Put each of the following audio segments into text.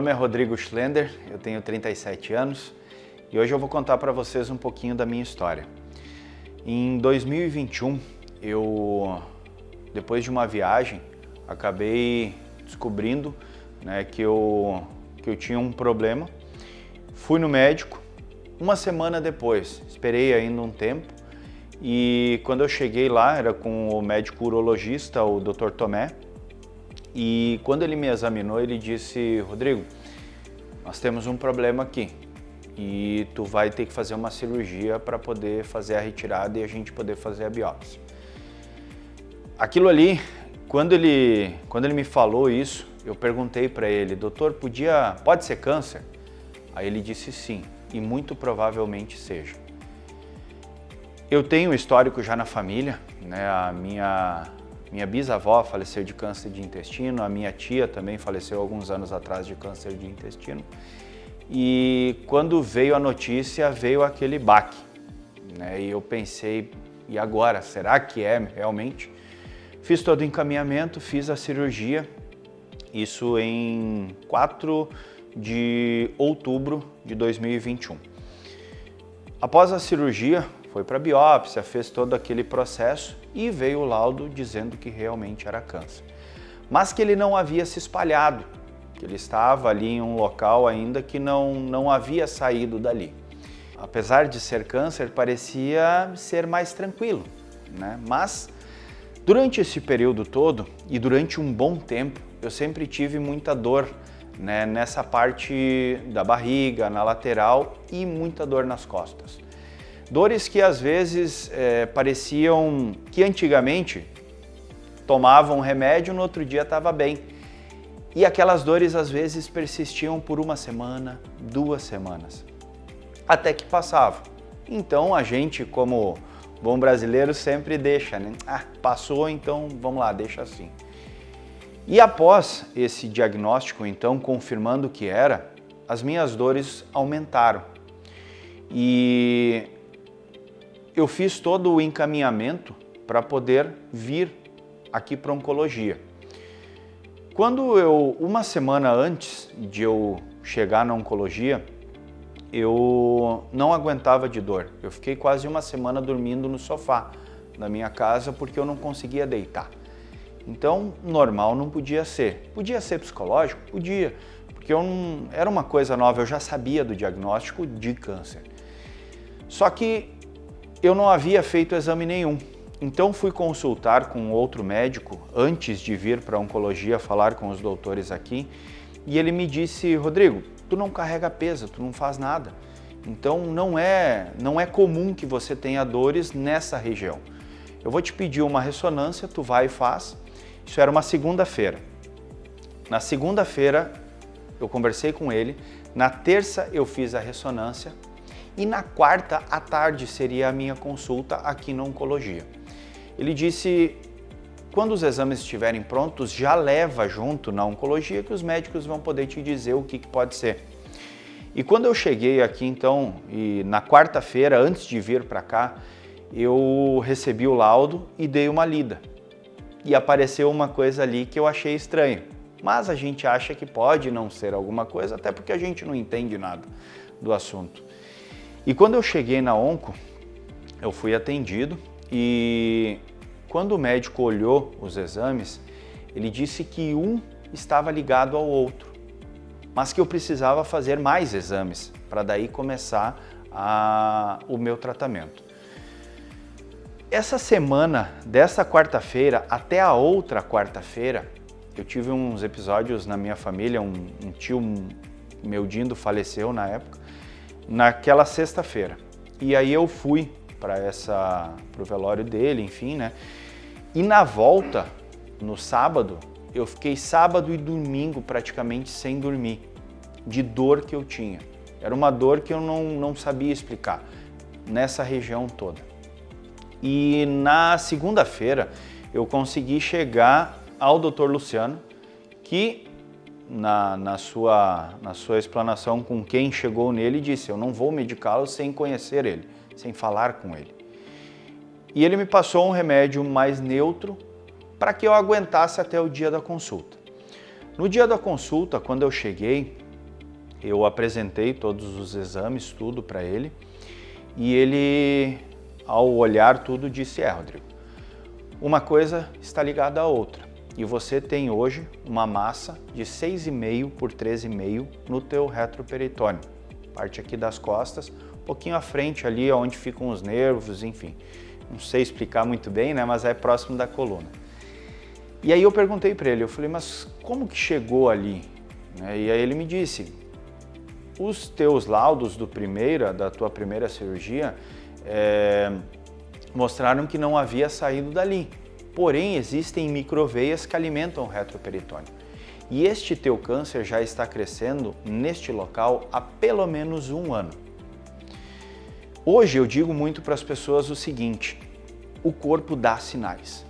nome é Rodrigo Schlender, eu tenho 37 anos e hoje eu vou contar para vocês um pouquinho da minha história. Em 2021, depois de uma viagem, acabei descobrindo, que eu tinha um problema. Fui no médico, uma semana depois, esperei ainda um tempo e quando eu cheguei lá, era com o médico urologista, o Dr. Tomé, e quando ele me examinou, ele disse: Rodrigo, nós temos um problema aqui e tu vai ter que fazer uma cirurgia para poder fazer a retirada e a gente poder fazer a biópsia. Aquilo ali, quando ele me falou isso, eu perguntei para ele: doutor, pode ser câncer? Aí ele disse sim, e muito provavelmente seja. Eu tenho um histórico já na família, a minha bisavó faleceu de câncer de intestino, a minha tia também faleceu alguns anos atrás de câncer de intestino. E quando veio a notícia, veio aquele baque, E eu pensei, e agora? Será que é realmente? Fiz todo o encaminhamento, fiz a cirurgia, isso em 4 de outubro de 2021. Após a cirurgia, foi para a biópsia, fez todo aquele processo e veio o laudo dizendo que realmente era câncer. Mas que ele não havia se espalhado, que ele estava ali em um local ainda que não havia saído dali. Apesar de ser câncer, parecia ser mais tranquilo, Mas durante esse período todo e durante um bom tempo, eu sempre tive muita dor, nessa parte da barriga, na lateral e muita dor nas costas. Dores que às vezes pareciam que antigamente tomavam remédio, no outro dia estava bem. E aquelas dores às vezes persistiam por uma semana, 2 semanas, até que passava. Então a gente, como bom brasileiro, sempre deixa, passou, então vamos lá, deixa assim. E após esse diagnóstico, então, confirmando que era, as minhas dores aumentaram. E eu fiz todo o encaminhamento para poder vir aqui para a oncologia. Uma semana antes de eu chegar na oncologia, eu não aguentava de dor. Eu fiquei quase uma semana dormindo no sofá da minha casa porque eu não conseguia deitar. Então, normal não podia ser. Podia ser psicológico? Podia, porque era uma coisa nova, eu já sabia do diagnóstico de câncer. Só que eu não havia feito exame nenhum. Então fui consultar com outro médico antes de vir para a oncologia falar com os doutores aqui e ele me disse: Rodrigo, tu não carrega peso, tu não faz nada. Então não é comum que você tenha dores nessa região. Eu vou te pedir uma ressonância, tu vai e faz. Isso era uma segunda-feira. Na segunda-feira eu conversei com ele, na terça eu fiz a ressonância e na quarta à tarde seria a minha consulta aqui na oncologia. Ele disse: quando os exames estiverem prontos, já leva junto na oncologia que os médicos vão poder te dizer o que pode ser. E quando eu cheguei aqui então, e na quarta-feira, antes de vir para cá, eu recebi o laudo e dei uma lida. E apareceu uma coisa ali que eu achei estranho. Mas a gente acha que pode não ser alguma coisa, até porque a gente não entende nada do assunto. E quando eu cheguei na onco, eu fui atendido e quando o médico olhou os exames, ele disse que um estava ligado ao outro, mas que eu precisava fazer mais exames para daí começar o meu tratamento. Essa semana, dessa quarta-feira até a outra quarta-feira, eu tive uns episódios na minha família, um tio, meu Dindo, faleceu na época, naquela sexta-feira. E aí eu fui pro velório dele, enfim, E na volta, no sábado, eu fiquei sábado e domingo praticamente sem dormir, de dor que eu tinha. Era uma dor que eu não sabia explicar, nessa região toda. E na segunda-feira eu consegui chegar ao Dr. Luciano, que na sua explanação com quem chegou nele disse: eu não vou medicá-lo sem conhecer ele, sem falar com ele. E ele me passou um remédio mais neutro para que eu aguentasse até o dia da consulta. No dia da consulta, quando eu cheguei, Eu apresentei todos os exames, tudo para ele, e ele, ao olhar tudo, disse: Rodrigo, uma coisa está ligada à outra, e você tem hoje uma massa de 6,5 por 13,5 no teu retroperitônio, parte aqui das costas, um pouquinho à frente ali, onde ficam os nervos, enfim. Não sei explicar muito bem, né, mas é próximo da coluna. E aí eu perguntei para ele, eu falei, mas como que chegou ali? E aí ele me disse, os teus laudos da tua primeira cirurgia mostraram que não havia saído dali. Porém, existem microveias que alimentam o retroperitônio. E este teu câncer já está crescendo neste local há pelo menos 1 ano. Hoje eu digo muito para as pessoas o seguinte, o corpo dá sinais.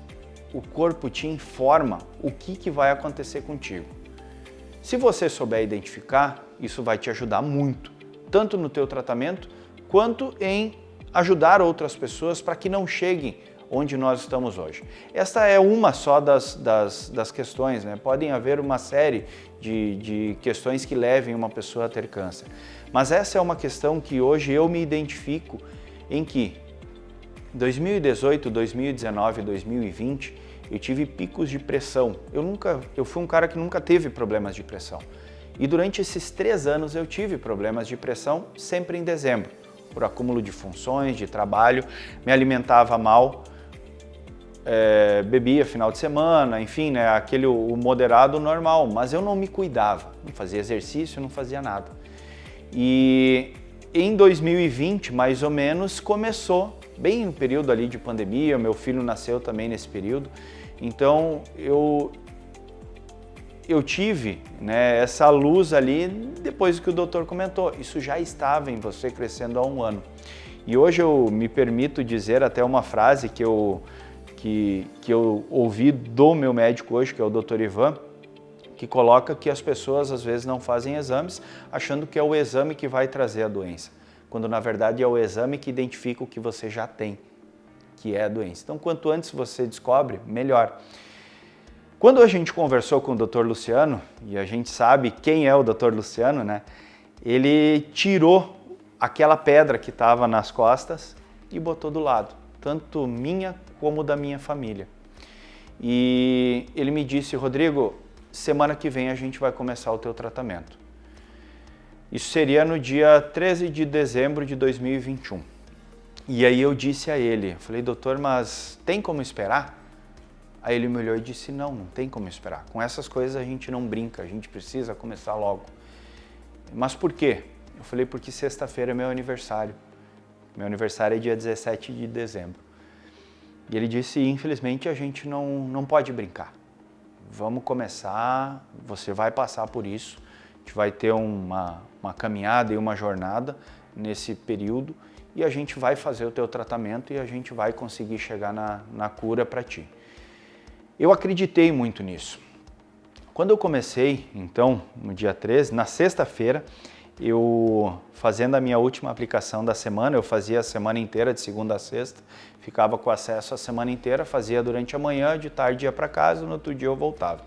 O corpo te informa o que vai acontecer contigo. Se você souber identificar, isso vai te ajudar muito, tanto no teu tratamento, quanto em ajudar outras pessoas para que não cheguem onde nós estamos hoje. Esta é uma só das questões, né? Podem haver uma série de questões que levem uma pessoa a ter câncer. Mas essa é uma questão que hoje eu me identifico em que 2018, 2019, 2020, eu tive picos de pressão. Eu fui um cara que nunca teve problemas de pressão. E durante esses 3 anos eu tive problemas de pressão sempre em dezembro, por acúmulo de funções, de trabalho, me alimentava mal, bebia final de semana, enfim, né, o moderado normal, mas eu não me cuidava, não fazia exercício, não fazia nada. E em 2020, mais ou menos, começou, bem no período ali de pandemia, meu filho nasceu também nesse período, então eu tive, né, essa luz ali depois que o doutor comentou, isso já estava em você crescendo há 1 ano. E hoje eu me permito dizer até uma frase que eu ouvi do meu médico hoje, que é o Dr. Ivan, que coloca que as pessoas às vezes não fazem exames achando que é o exame que vai trazer a doença, quando na verdade é o exame que identifica o que você já tem, que é a doença. Então quanto antes você descobre, melhor. Quando a gente conversou com o Dr. Luciano, e a gente sabe quem é o Dr. Luciano, né? Ele tirou aquela pedra que estava nas costas e botou do lado, tanto minha como da minha família. E ele me disse, Rodrigo, semana que vem a gente vai começar o teu tratamento. Isso seria no dia 13 de dezembro de 2021. E aí eu disse a ele, falei, doutor, mas tem como esperar? Aí ele me olhou e disse, não tem como esperar. Com essas coisas a gente não brinca, a gente precisa começar logo. Mas por quê? Eu falei, porque sexta-feira é meu aniversário. Meu aniversário é dia 17 de dezembro. E ele disse, infelizmente a gente não pode brincar. Vamos começar, você vai passar por isso. A gente vai ter uma caminhada e uma jornada nesse período e a gente vai fazer o teu tratamento e a gente vai conseguir chegar na cura para ti. Eu acreditei muito nisso. Quando eu comecei, então, no dia 13, na sexta-feira, eu fazendo a minha última aplicação da semana, eu fazia a semana inteira, de segunda a sexta, ficava com acesso a semana inteira, fazia durante a manhã, de tarde ia para casa, no outro dia eu voltava.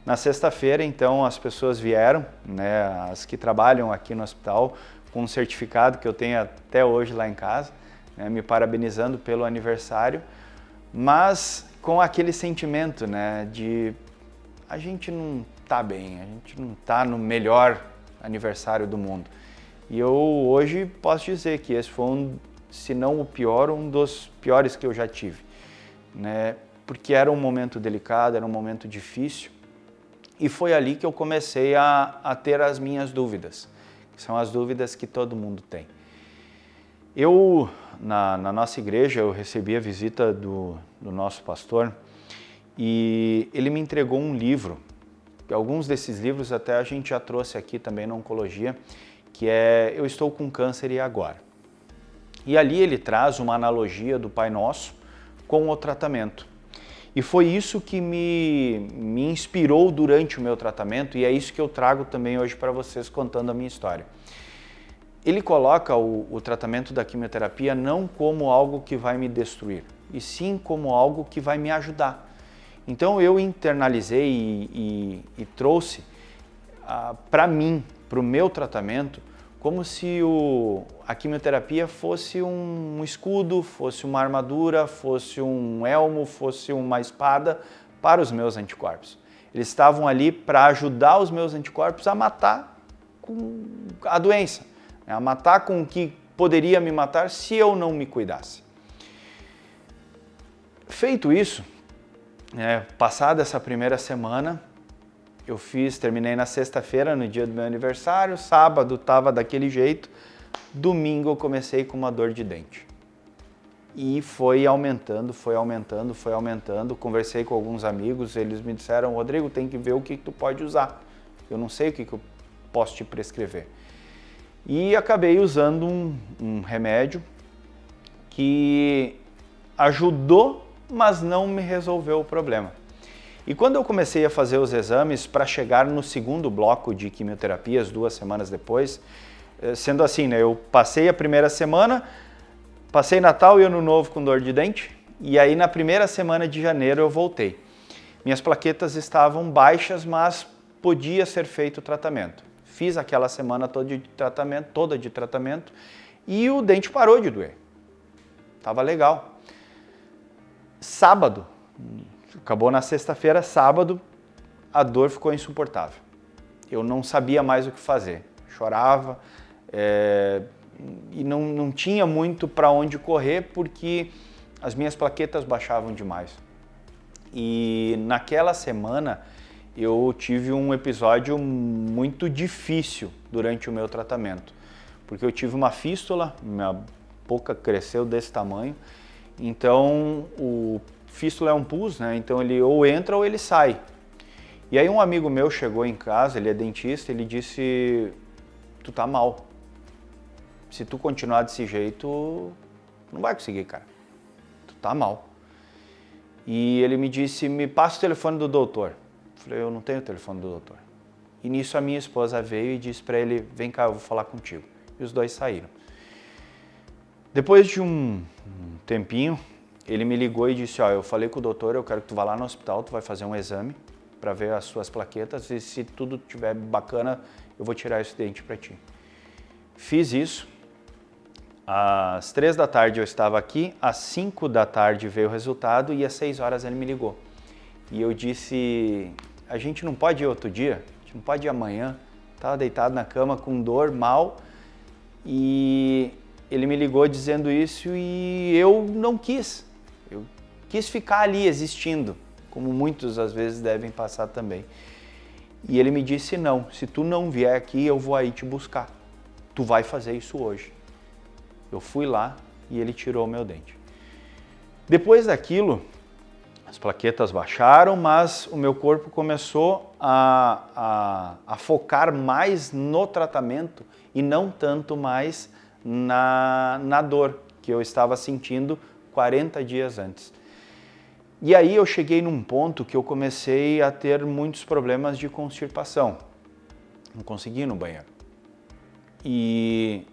Na sexta-feira, então, as pessoas vieram, né, as que trabalham aqui no hospital, com um certificado que eu tenho até hoje lá em casa, né, me parabenizando pelo aniversário, mas com aquele sentimento, né, de a gente não tá bem, a gente não tá no melhor aniversário do mundo. E eu hoje posso dizer que esse foi se não o pior, um dos piores que eu já tive, né, porque era um momento delicado, era um momento difícil, e foi ali que eu comecei a ter as minhas dúvidas, que são as dúvidas que todo mundo tem. Eu, na nossa igreja, eu recebi a visita do nosso pastor e ele me entregou um livro. Alguns desses livros até a gente já trouxe aqui também na Oncologia, que é Eu Estou com Câncer e Agora. E ali ele traz uma analogia do Pai Nosso com o tratamento. E foi isso que me inspirou durante o meu tratamento e é isso que eu trago também hoje para vocês contando a minha história. Ele coloca o tratamento da quimioterapia não como algo que vai me destruir, e sim como algo que vai me ajudar. Então eu internalizei e trouxe para mim para o meu tratamento como se a quimioterapia fosse um escudo, fosse uma armadura, fosse um elmo, fosse uma espada para os meus anticorpos. Eles estavam ali para ajudar os meus anticorpos a matar com a doença, a matar com o que poderia me matar se eu não me cuidasse. Feito isso, passada essa primeira semana, terminei na sexta-feira, no dia do meu aniversário, sábado estava daquele jeito, domingo eu comecei com uma dor de dente. E foi aumentando, conversei com alguns amigos, eles me disseram, Rodrigo, tem que ver o que tu pode usar, eu não sei o que eu posso te prescrever. E acabei usando um remédio que ajudou, mas não me resolveu o problema. E quando eu comecei a fazer os exames para chegar no segundo bloco de quimioterapias, 2 semanas depois, sendo assim, eu passei a primeira semana, passei Natal e Ano Novo com dor de dente, e aí na primeira semana de janeiro eu voltei. Minhas plaquetas estavam baixas, mas podia ser feito o tratamento. Fiz aquela semana toda de tratamento e o dente parou de doer. Tava legal. Sábado, acabou na sexta-feira, sábado, a dor ficou insuportável. Eu não sabia mais o que fazer. Chorava e não tinha muito para onde correr porque as minhas plaquetas baixavam demais. E naquela semana eu tive um episódio muito difícil durante o meu tratamento, porque eu tive uma fístula, minha boca cresceu desse tamanho, então o fístula é um pus, né? Então ele ou entra ou ele sai. E aí um amigo meu chegou em casa, ele é dentista, ele disse, tu tá mal, se tu continuar desse jeito, não vai conseguir, cara, tu tá mal. E ele me disse, me passa o telefone do doutor. Falei, eu não tenho o telefone do doutor. E nisso a minha esposa veio e disse para ele, vem cá, eu vou falar contigo. E os dois saíram. Depois de um tempinho, ele me ligou e disse, eu falei com o doutor, eu quero que tu vá lá no hospital, tu vai fazer um exame para ver as suas plaquetas e se tudo estiver bacana, eu vou tirar esse dente para ti. Fiz isso. Às 3 da tarde eu estava aqui, às 5 da tarde veio o resultado e às 6 horas ele me ligou. E eu disse, a gente não pode ir outro dia? A gente não pode ir amanhã? Estava deitado na cama com dor, mal, e ele me ligou dizendo isso e eu não quis. Eu quis ficar ali existindo, como muitos às vezes devem passar também. E ele me disse, não, se tu não vier aqui, eu vou aí te buscar. Tu vai fazer isso hoje. Eu fui lá e ele tirou o meu dente. Depois daquilo, as plaquetas baixaram, mas o meu corpo começou a focar mais no tratamento e não tanto mais na dor que eu estava sentindo 40 dias antes. E aí eu cheguei num ponto que eu comecei a ter muitos problemas de constipação. Não conseguia ir no banheiro. E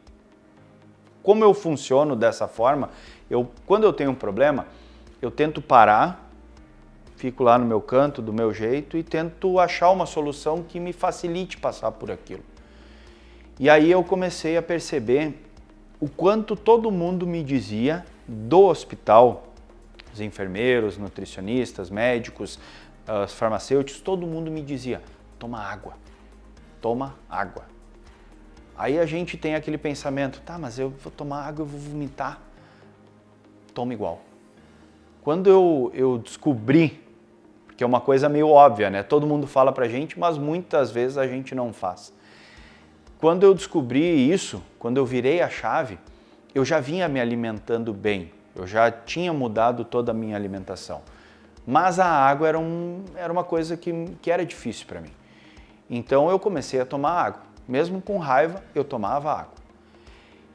como eu funciono dessa forma, quando eu tenho um problema, eu tento parar, fico lá no meu canto, do meu jeito, e tento achar uma solução que me facilite passar por aquilo. E aí eu comecei a perceber o quanto todo mundo me dizia do hospital, os enfermeiros, nutricionistas, médicos, os farmacêuticos, todo mundo me dizia, toma água, toma água. Aí a gente tem aquele pensamento, tá, mas eu vou tomar água, eu vou vomitar. Toma igual. Quando eu descobri, que é uma coisa meio óbvia, né? Todo mundo fala pra gente, mas muitas vezes a gente não faz. Quando eu descobri isso, quando eu virei a chave, eu já vinha me alimentando bem, eu já tinha mudado toda a minha alimentação. Mas a água era uma coisa que era difícil para mim. Então eu comecei a tomar água. Mesmo com raiva, eu tomava água.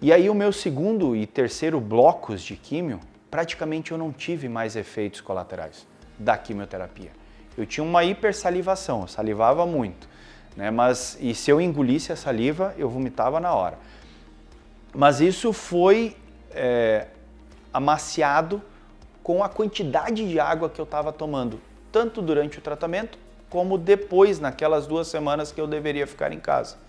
E aí o meu segundo e terceiro blocos de químio, praticamente eu não tive mais efeitos colaterais da quimioterapia. Eu tinha uma hipersalivação, eu salivava muito, né? E se eu engolisse a saliva, eu vomitava na hora. Mas isso foi amaciado com a quantidade de água que eu estava tomando, tanto durante o tratamento, como depois, naquelas 2 semanas que eu deveria ficar em casa.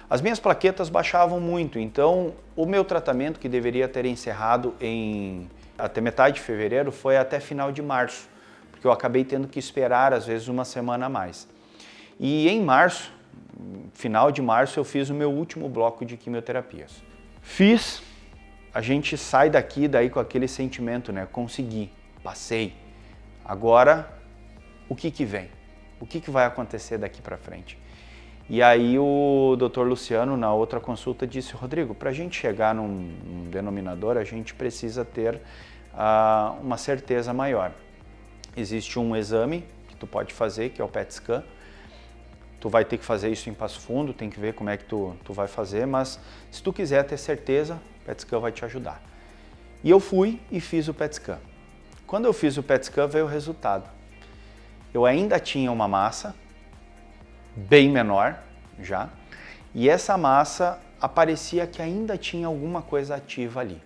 As minhas plaquetas baixavam muito, então o meu tratamento, que deveria ter encerrado até metade de fevereiro, foi até final de março, porque eu acabei tendo que esperar às vezes uma semana a mais. E em março, final de março, eu fiz o meu último bloco de quimioterapias. Fiz, a gente sai daí com aquele sentimento, né? Consegui, passei. Agora, o que vem? O que vai acontecer daqui para frente? E aí o Dr. Luciano, na outra consulta, disse: Rodrigo, para a gente chegar num denominador, a gente precisa ter uma certeza maior. Existe um exame que tu pode fazer, que é o PET scan. Tu vai ter que fazer isso em Passo Fundo, tem que ver como é que tu vai fazer, mas se tu quiser ter certeza, o PET scan vai te ajudar. E eu fui e fiz o PET scan. Quando eu fiz o PET scan, veio o resultado. Eu ainda tinha uma massa, bem menor já, e essa massa aparecia que ainda tinha alguma coisa ativa ali.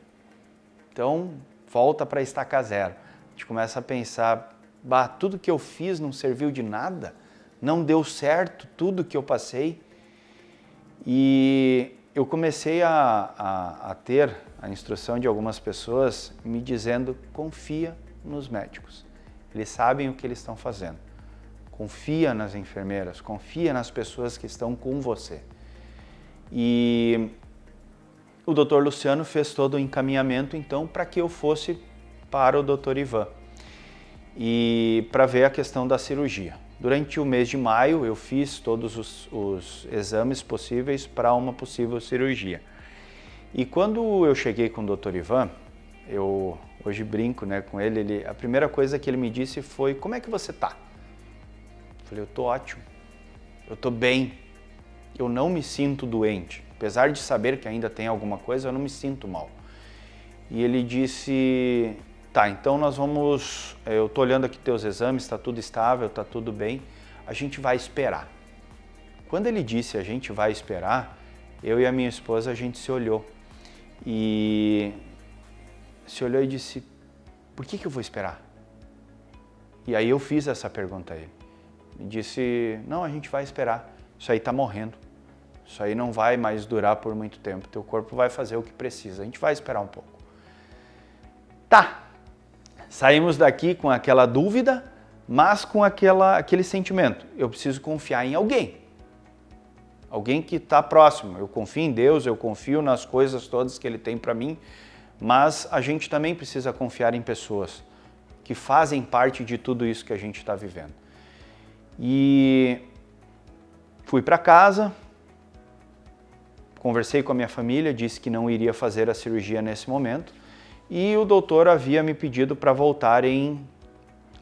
Então, volta para estaca zero. A gente começa a pensar, tudo que eu fiz não serviu de nada, não deu certo tudo que eu passei. E eu comecei a ter a instrução de algumas pessoas me dizendo: confia nos médicos, eles sabem o que eles estão fazendo. Confia nas enfermeiras, confia nas pessoas que estão com você. E o Dr. Luciano fez todo o encaminhamento, então, para que eu fosse para o Dr. Ivan e para ver a questão da cirurgia. Durante o mês de maio, eu fiz todos os exames possíveis para uma possível cirurgia. E quando eu cheguei com o Dr. Ivan, eu hoje brinco, né, com ele, a primeira coisa que ele me disse foi: como é que você tá? Eu falei: eu tô ótimo, eu tô bem, eu não me sinto doente. Apesar de saber que ainda tem alguma coisa, eu não me sinto mal. E ele disse: tá, então eu tô olhando aqui teus exames, tá tudo estável, tá tudo bem, a gente vai esperar. Quando ele disse a gente vai esperar, eu e a minha esposa, a gente se olhou. E disse: por que eu vou esperar? E aí eu fiz essa pergunta a ele. Ele disse: não, a gente vai esperar, isso aí tá morrendo. Isso aí não vai mais durar por muito tempo, teu corpo vai fazer o que precisa, a gente vai esperar um pouco. Tá, saímos daqui com aquela dúvida, mas com aquele sentimento: eu preciso confiar em alguém. Alguém que está próximo. Eu confio em Deus, eu confio nas coisas todas que Ele tem para mim, mas a gente também precisa confiar em pessoas que fazem parte de tudo isso que a gente está vivendo. E fui para casa, conversei com a minha família, disse que não iria fazer a cirurgia nesse momento, e o doutor havia me pedido para voltar em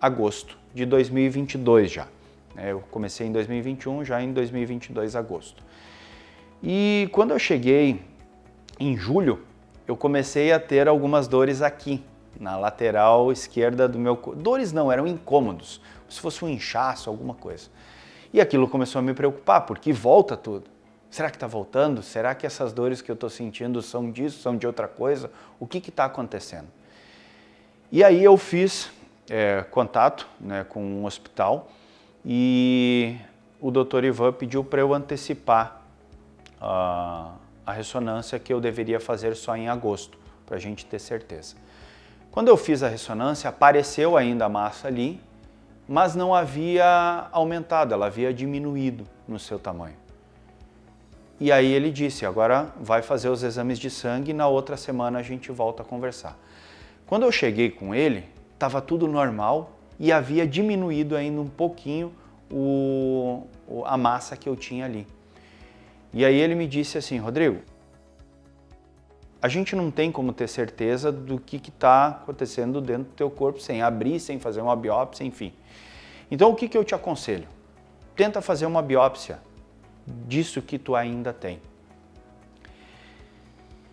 agosto de 2022 já. Eu comecei em 2021, já em 2022, agosto. E quando eu cheguei em julho, eu comecei a ter algumas dores aqui, na lateral esquerda do meu corpo. Dores não, eram incômodos, se fosse um inchaço, alguma coisa. E aquilo começou a me preocupar, porque volta tudo. Será que está voltando? Será que essas dores que eu estou sentindo são disso, são de outra coisa? O que está acontecendo? E aí eu fiz contato, né, com um hospital, e o Dr. Ivan pediu para eu antecipar a ressonância, que eu deveria fazer só em agosto, para a gente ter certeza. Quando eu fiz a ressonância, apareceu ainda a massa ali, mas não havia aumentado, ela havia diminuído no seu tamanho. E aí ele disse: agora vai fazer os exames de sangue e na outra semana a gente volta a conversar. Quando eu cheguei com ele, estava tudo normal e havia diminuído ainda um pouquinho a massa que eu tinha ali. E aí ele me disse assim: Rodrigo, a gente não tem como ter certeza do que está acontecendo dentro do teu corpo sem abrir, sem fazer uma biópsia, enfim. Então o que eu te aconselho? Tenta fazer uma biópsia disso que tu ainda tem.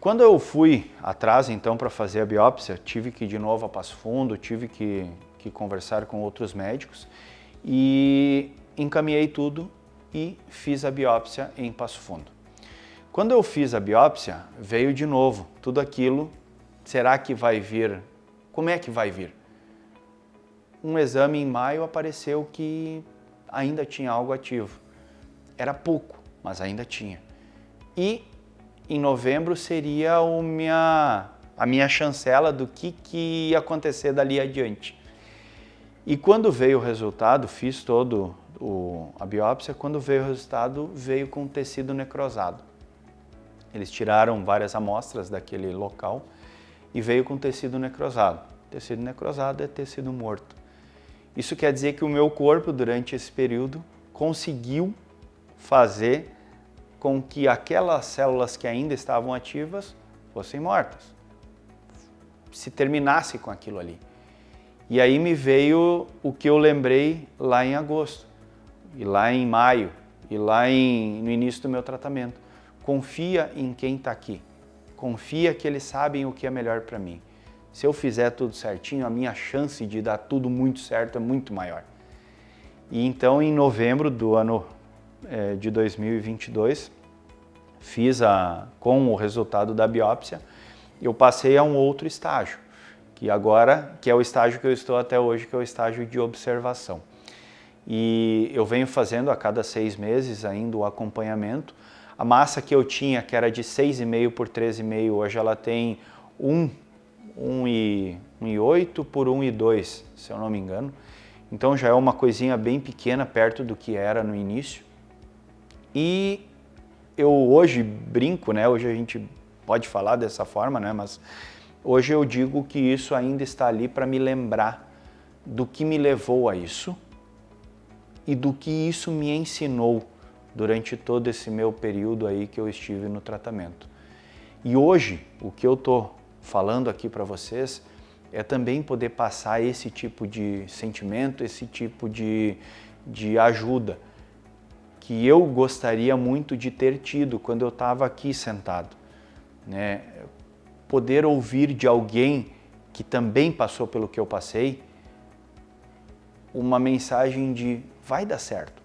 Quando eu fui atrás então para fazer a biópsia, tive que ir de novo a Passo Fundo, tive que conversar com outros médicos e encaminhei tudo e fiz a biópsia em Passo Fundo. Quando eu fiz a biópsia, veio de novo tudo aquilo. Será que vai vir? Como é que vai vir? Um exame em maio apareceu que ainda tinha algo ativo. Era pouco, mas ainda tinha. e em novembro seria a minha chancela do que ia acontecer dali adiante. E quando veio o resultado, fiz todo a biópsia, quando veio o resultado, veio com tecido necrosado. Eles tiraram várias amostras daquele local e veio com tecido necrosado. Tecido necrosado é tecido morto. Isso quer dizer que o meu corpo, durante esse período, conseguiu fazer com que aquelas células que ainda estavam ativas fossem mortas. Se terminasse com aquilo ali. E aí me veio o que eu lembrei lá em agosto, e lá em maio, e lá no início do meu tratamento. Confia em quem está aqui. Confia que eles sabem o que é melhor para mim. Se eu fizer tudo certinho, a minha chance de dar tudo muito certo é muito maior. E então, em novembro do ano de 2022, com o resultado da biópsia, eu passei a um outro estágio, que é o estágio que eu estou até hoje, que é o estágio de observação. E eu venho fazendo a cada 6 meses ainda o acompanhamento. A massa que eu tinha, que era de 6,5 por 13,5, hoje ela tem 1,8 por 1,2, se eu não me engano. Então já é uma coisinha bem pequena, perto do que era no início. E eu hoje brinco, né? Hoje a gente pode falar dessa forma, né? Mas hoje eu digo que isso ainda está ali para me lembrar do que me levou a isso e do que isso me ensinou durante todo esse meu período aí que eu estive no tratamento. E hoje, o que eu estou falando aqui para vocês é também poder passar esse tipo de sentimento, esse tipo de ajuda que eu gostaria muito de ter tido quando eu estava aqui sentado, né? Poder ouvir de alguém que também passou pelo que eu passei uma mensagem de vai dar certo,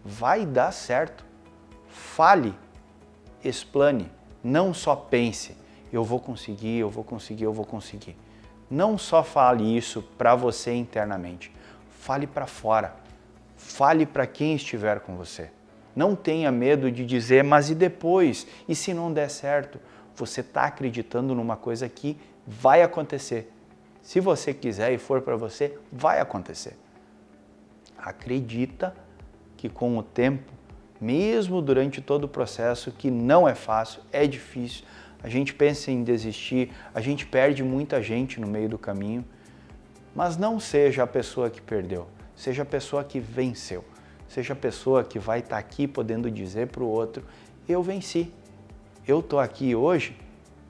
vai dar certo, fale, explane, não só pense, eu vou conseguir, eu vou conseguir, eu vou conseguir. Não só fale isso para você internamente, fale para fora, fale para quem estiver com você. Não tenha medo de dizer, mas e depois? E se não der certo? Você está acreditando numa coisa que vai acontecer. Se você quiser e for para você, vai acontecer. Acredita que com o tempo, mesmo durante todo o processo, que não é fácil, é difícil, a gente pensa em desistir, a gente perde muita gente no meio do caminho, mas não seja a pessoa que perdeu, seja a pessoa que venceu, seja a pessoa que vai estar aqui podendo dizer para o outro, eu venci, eu estou aqui hoje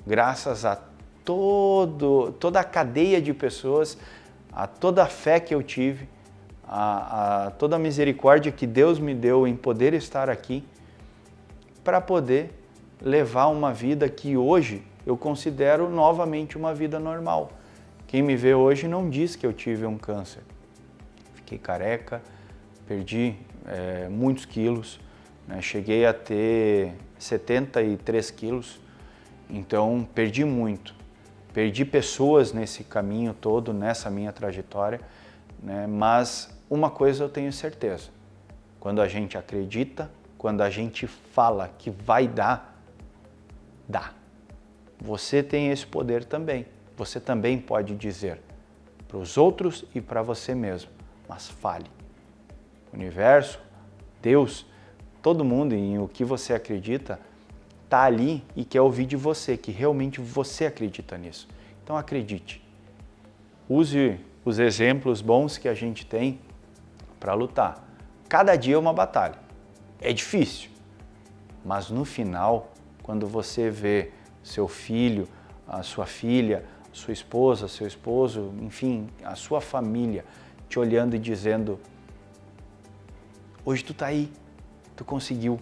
graças a toda a cadeia de pessoas, a toda a fé que eu tive, a toda a misericórdia que Deus me deu em poder estar aqui para poder levar uma vida que hoje eu considero novamente uma vida normal. Quem me vê hoje não diz que eu tive um câncer. Fiquei careca, perdi muitos quilos, né? Cheguei a ter 73 quilos, então perdi muito. Perdi pessoas nesse caminho todo, nessa minha trajetória, né? Mas uma coisa eu tenho certeza, quando a gente acredita, quando a gente fala que vai dar, dá. Você tem esse poder também. Você também pode dizer para os outros e para você mesmo, mas fale. O universo, Deus, todo mundo em o que você acredita, está ali e quer ouvir de você, que realmente você acredita nisso. Então acredite. Use os exemplos bons que a gente tem para lutar. Cada dia é uma batalha. É difícil, mas no final, quando você vê seu filho, a sua filha, sua esposa, seu esposo, enfim, a sua família te olhando e dizendo, hoje tu tá aí, tu conseguiu,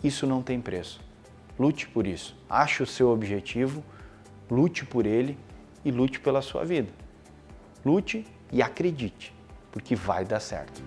isso não tem preço. Lute por isso, ache o seu objetivo, lute por ele e lute pela sua vida. Lute e acredite, porque vai dar certo.